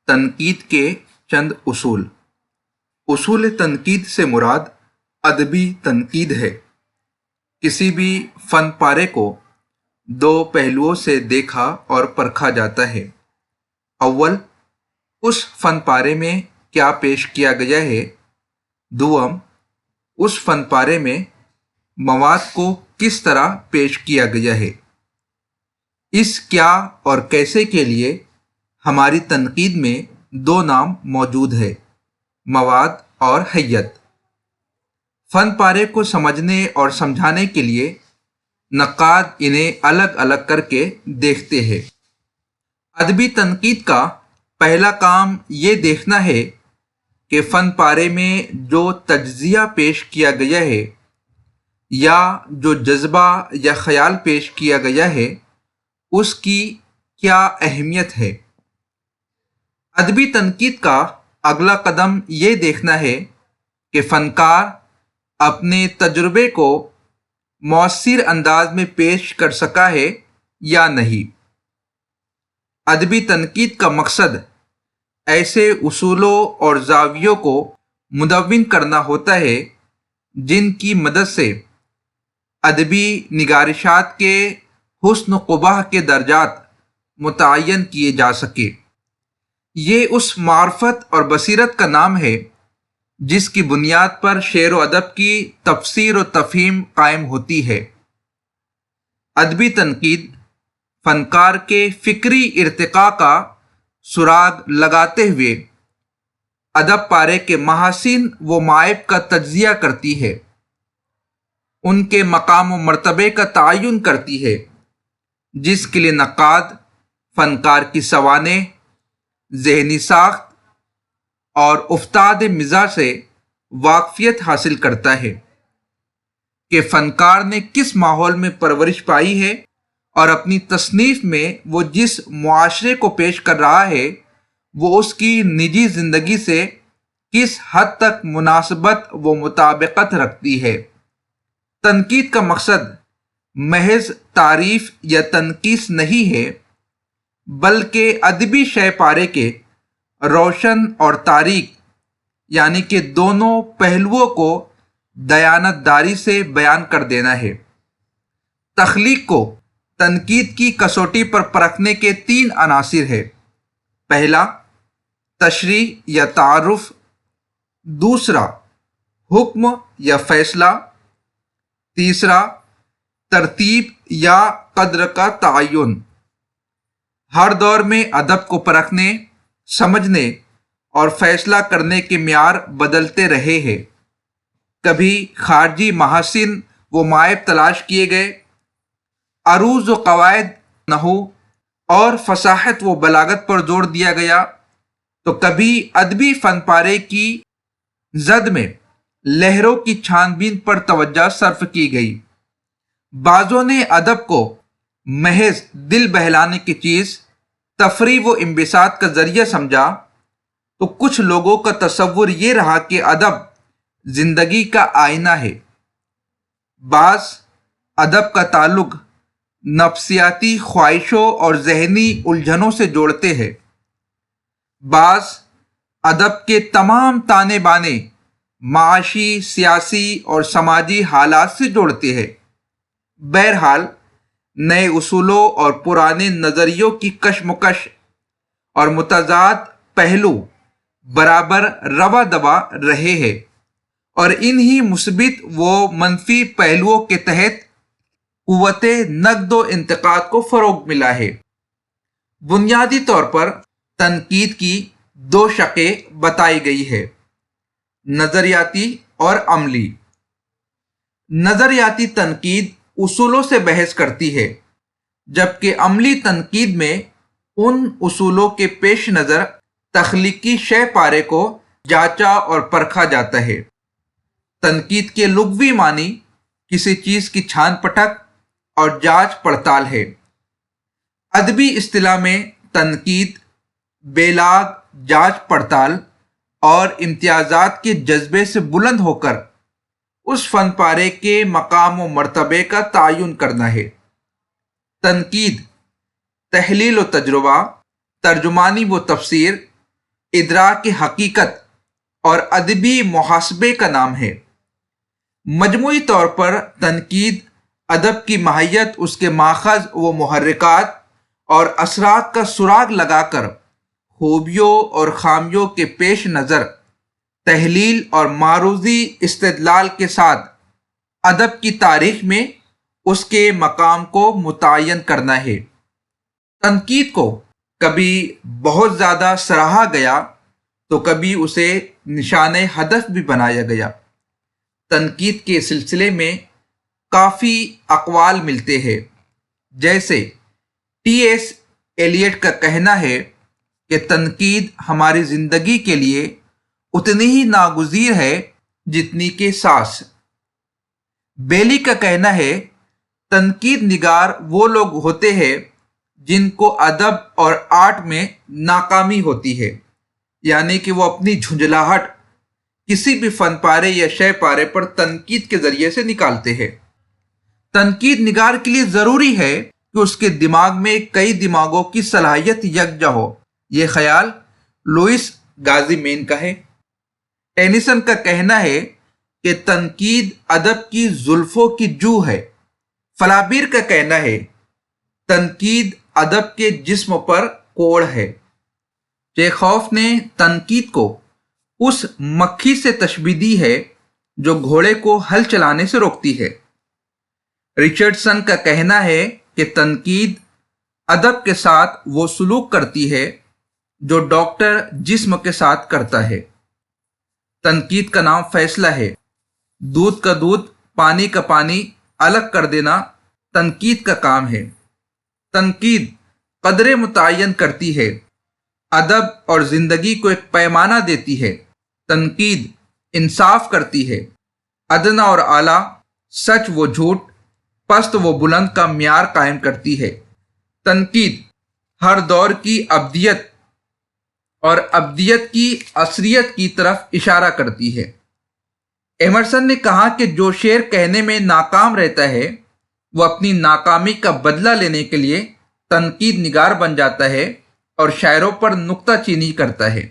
تنقید کے چند اصول۔ اصول تنقید سے مراد ادبی تنقید ہے۔ کسی بھی فن پارے کو دو پہلوؤں سے دیکھا اور پرکھا جاتا ہے۔ اول، اس فن پارے میں کیا پیش کیا گیا ہے۔ دوم، اس فن پارے میں مواد کو کس طرح پیش کیا گیا ہے۔ اس کیا اور کیسے کے لیے ہماری تنقید میں دو نام موجود ہے: مواد اور حیت۔ فن پارے کو سمجھنے اور سمجھانے کے لیے نقاد انہیں الگ الگ کر کے دیکھتے ہیں۔ ادبی تنقید کا پہلا کام یہ دیکھنا ہے کہ فن پارے میں جو تجزیہ پیش کیا گیا ہے یا جو جذبہ یا خیال پیش کیا گیا ہے اس کی کیا اہمیت ہے۔ ادبی تنقید کا اگلا قدم یہ دیکھنا ہے کہ فنکار اپنے تجربے کو مؤثر انداز میں پیش کر سکا ہے یا نہیں۔ ادبی تنقید کا مقصد ایسے اصولوں اور زاویوں کو مدون کرنا ہوتا ہے جن کی مدد سے ادبی نگارشات کے حسن و قبح کے درجات متعین کیے جا سکے۔ یہ اس معرفت اور بصیرت کا نام ہے جس کی بنیاد پر شعر و ادب کی تفسیر و تفہیم قائم ہوتی ہے۔ ادبی تنقید فنکار کے فکری ارتقاء کا سراغ لگاتے ہوئے ادب پارے کے محاسن و معائب کا تجزیہ کرتی ہے، ان کے مقام و مرتبے کا تعین کرتی ہے، جس کے لیے نقاد فنکار کی سوانح ذہنی ساخت اور افتاد مزاج سے واقفیت حاصل کرتا ہے کہ فنکار نے کس ماحول میں پرورش پائی ہے اور اپنی تصنیف میں وہ جس معاشرے کو پیش کر رہا ہے وہ اس کی نجی زندگی سے کس حد تک مناسبت و مطابقت رکھتی ہے۔ تنقید کا مقصد محض تعریف یا تنقیص نہیں ہے، بلکہ ادبی شے پارے کے روشن اور تاریک یعنی کہ دونوں پہلوؤں کو دیانت داری سے بیان کر دینا ہے۔ تخلیق کو تنقید کی کسوٹی پر پرکھنے کے تین عناصر ہیں: پہلا، تشریح یا تعارف، دوسرا، حکم یا فیصلہ، تیسرا، ترتیب یا قدر کا تعین۔ ہر دور میں ادب کو پرکھنے، سمجھنے اور فیصلہ کرنے کے معیار بدلتے رہے ہیں۔ کبھی خارجی محاسن و معائب تلاش کیے گئے، عروض و قواعد، نحو اور فصاحت و بلاغت پر زور دیا گیا، تو کبھی ادبی فن پارے کی زد میں لہروں کی چھان بین پر توجہ صرف کی گئی۔ بعضوں نے ادب کو محض دل بہلانے کی چیز، تفریح و انبساط کا ذریعہ سمجھا، تو کچھ لوگوں کا تصور یہ رہا کہ ادب زندگی کا آئینہ ہے۔ بعض ادب کا تعلق نفسیاتی خواہشوں اور ذہنی الجھنوں سے جوڑتے ہیں، بعض ادب کے تمام تانے بانے معاشی، سیاسی اور سماجی حالات سے جوڑتے ہیں۔ بہرحال نئے اصولوں اور پرانے نظریوں کی کشمکش اور متضاد پہلو برابر روا دبا رہے ہیں، اور انہی مثبت و منفی پہلوؤں کے تحت قوت نقد و انتقاد کو فروغ ملا ہے۔ بنیادی طور پر تنقید کی دو شقیں بتائی گئی ہے: نظریاتی اور عملی۔ نظریاتی تنقید اصولوں سے بحث کرتی ہے، جبکہ عملی تنقید میں ان اصولوں کے پیش نظر تخلیقی شے پارے کو جانچا اور پرکھا جاتا ہے۔ تنقید کے لغوی معنی کسی چیز کی چھان پٹک اور جانچ پڑتال ہے۔ ادبی اصطلاح میں تنقید بیلاگ جانچ پڑتال اور امتیازات کے جذبے سے بلند ہو کر اس فن پارے کے مقام و مرتبے کا تعین کرنا ہے۔ تنقید تحلیل و تجربہ، ترجمانی و تفسیر، ادراک حقیقت اور ادبی محاسبے کا نام ہے۔ مجموعی طور پر تنقید ادب کی ماہیت، اس کے ماخذ و محرکات اور اثرات کا سراغ لگا کر خوبیوں اور خامیوں کے پیش نظر تحلیل اور معروضی استدلال کے ساتھ ادب کی تاریخ میں اس کے مقام کو متعین کرنا ہے۔ تنقید کو کبھی بہت زیادہ سراہا گیا تو کبھی اسے نشان ہدف بھی بنایا گیا۔ تنقید کے سلسلے میں کافی اقوال ملتے ہیں، جیسے ٹی ایس ایلیٹ کا کہنا ہے کہ تنقید ہماری زندگی کے لیے اتنی ہی ناگزیر ہے جتنی کہ سانس۔ بیلی کا کہنا ہے تنقید نگار وہ لوگ ہوتے ہیں جن کو ادب اور آرٹ میں ناکامی ہوتی ہے، یعنی کہ وہ اپنی جھنجھلاہٹ کسی بھی فن پارے یا شے پارے پر تنقید کے ذریعے سے نکالتے ہیں۔ تنقید نگار کے لیے ضروری ہے کہ اس کے دماغ میں کئی دماغوں کی صلاحیت یکجا ہو۔ یہ خیال لوئس گازی مین کا ہے۔ ٹینیسن کا کہنا ہے کہ تنقید ادب کی زلفوں کی جو ہے۔ فلابیر کا کہنا ہے تنقید ادب کے جسم پر کوڑ ہے۔ چیخوف نے تنقید کو اس مکھی سے تشبیہ دی ہے جو گھوڑے کو ہل چلانے سے روکتی ہے۔ رچرڈسن کا کہنا ہے کہ تنقید ادب کے ساتھ وہ سلوک کرتی ہے جو ڈاکٹر جسم کے ساتھ کرتا ہے۔ تنقید کا نام فیصلہ ہے۔ دودھ کا دودھ، پانی کا پانی الگ کر دینا تنقید کا کام ہے۔ تنقید قدریں متعین کرتی ہے، ادب اور زندگی کو ایک پیمانہ دیتی ہے۔ تنقید انصاف کرتی ہے، ادنا اور اعلیٰ، سچ و جھوٹ، پست و بلند کا معیار قائم کرتی ہے۔ تنقید ہر دور کی ابدیت اور ابدیت کی عصریت کی طرف اشارہ کرتی ہے۔ ایمرسن نے کہا کہ جو شعر کہنے میں ناکام رہتا ہے وہ اپنی ناکامی کا بدلہ لینے کے لیے تنقید نگار بن جاتا ہے اور شاعروں پر نکتہ چینی کرتا ہے۔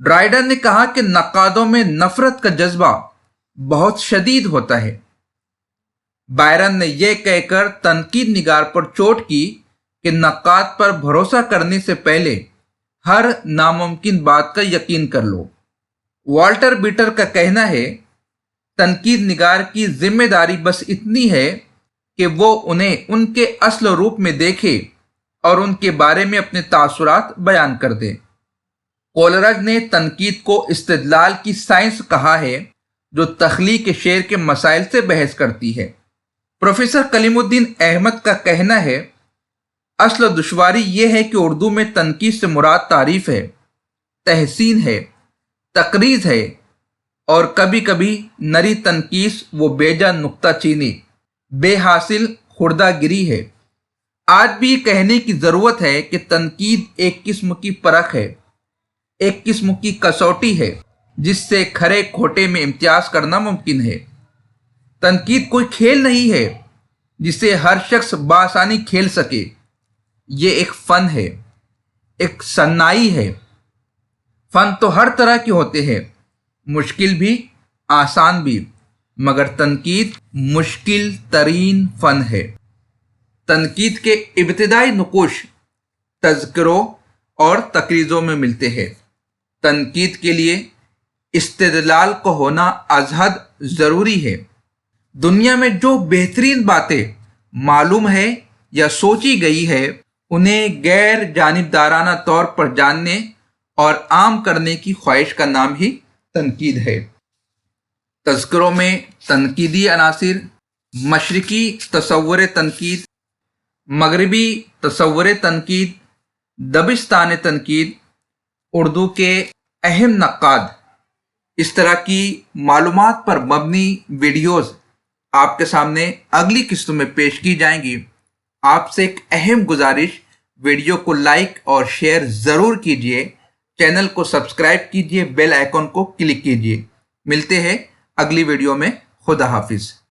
ڈرائیڈن نے کہا کہ نقادوں میں نفرت کا جذبہ بہت شدید ہوتا ہے۔ بائرن نے یہ کہہ کر تنقید نگار پر چوٹ کی کہ نقاد پر بھروسہ کرنے سے پہلے ہر ناممکن بات کا یقین کر لو۔ والٹر بیٹر کا کہنا ہے تنقید نگار کی ذمہ داری بس اتنی ہے کہ وہ انہیں ان کے اصل روپ میں دیکھے اور ان کے بارے میں اپنے تاثرات بیان کر دے۔ کولرج نے تنقید کو استدلال کی سائنس کہا ہے جو تخلیق شعر کے مسائل سے بحث کرتی ہے۔ پروفیسر کلیم الدین احمد کا کہنا ہے اصل دشواری یہ ہے کہ اردو میں تنقید سے مراد تعریف ہے، تحسین ہے، تقریض ہے اور کبھی کبھی نری تنقیص و بیجا نکتہ چینی، بے حاصل خوردہ گری ہے۔ آج بھی یہ کہنے کی ضرورت ہے کہ تنقید ایک قسم کی پرکھ ہے، ایک قسم کی کسوٹی ہے جس سے کھرے کھوٹے میں امتیاز کرنا ممکن ہے۔ تنقید کوئی کھیل نہیں ہے جسے ہر شخص بآسانی کھیل سکے، یہ ایک فن ہے، ایک صناعی ہے۔ فن تو ہر طرح کے ہوتے ہیں، مشکل بھی، آسان بھی، مگر تنقید مشکل ترین فن ہے۔ تنقید کے ابتدائی نقوش تذکروں اور تقریضوں میں ملتے ہیں۔ تنقید کے لیے استدلال کو ہونا از حد ضروری ہے۔ دنیا میں جو بہترین باتیں معلوم ہے یا سوچی گئی ہے انہیں غیر جانبدارانہ طور پر جاننے اور عام کرنے کی خواہش کا نام ہی تنقید ہے۔ تذکروں میں تنقیدی عناصر، مشرقی تصور تنقید، مغربی تصور تنقید، دبستان تنقید، اردو کے اہم نقاد، اس طرح کی معلومات پر مبنی ویڈیوز آپ کے سامنے اگلی قسط میں پیش کی جائیں گی۔ آپ سے ایک اہم گزارش، ویڈیو کو لائک اور شیئر ضرور کیجیے، چینل کو سبسکرائب کیجیے، بیل آئیکن کو کلک کیجیے۔ ملتے ہیں اگلی ویڈیو میں۔ خدا حافظ۔